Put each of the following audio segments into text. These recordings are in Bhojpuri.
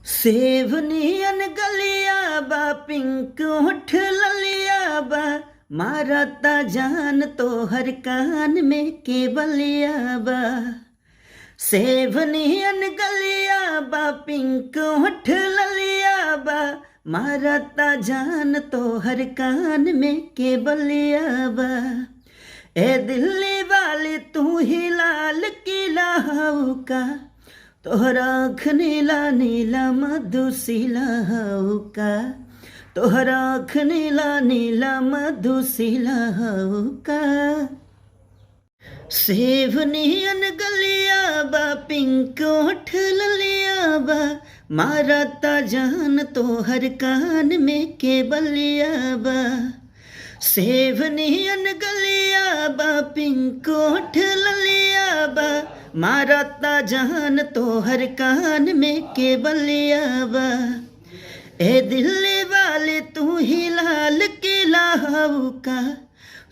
सेवनियन गलिया बा पिंक होठ ललिया बा मारा ता जान तो हर कान में केवलिया बा। सेवनियन गलिया बा पिंक होठ ललिया बा मारा ता जान तो हर कान में केवलिया बा। ए दिल्ली वाली तू ही लाल किला हऊ का तोहरा आँख नीला नीला मधुशीला हऊ का। तोहरा आँख नीला नीला मधुशीला हऊ का। सेवनियन गलिया बा पिंक होठ ललिया बा मारा ता जान तोहर कान में केवलिया बा। सेवनियन गलिया बा पिंक होठ ललिया बा मारा ता जान तोहर कान में केवलिया बा। ए दिल्ली वाले तू ही लाल किला हऊ का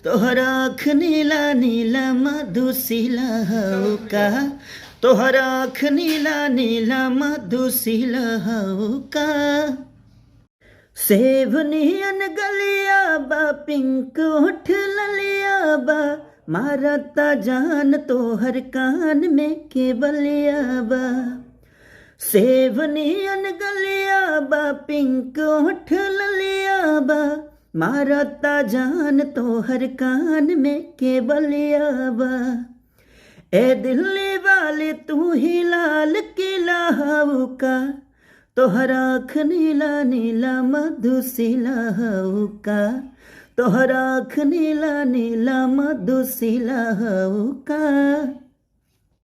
तोहरा आँख नीला नीला मधुशीला हऊ का। तोहरा आँख नीला नीला मधुशीला हऊ का। सेवनियन गलिया बा पिंक होठ ललिया बा मारा ता जान तोहर कान में केवलिया बा। सेवनियन गलिया बा पिंक होठ ललिया बा मारा ता जान तोहर कान में केवलिया बा। ए दिल्ली वाले तू ही लाल किला हऊ का तोहरा आँख नीला नीला मधुशीला हऊ का। तोहरा आँख नीला नीला मधुशीला हऊ का।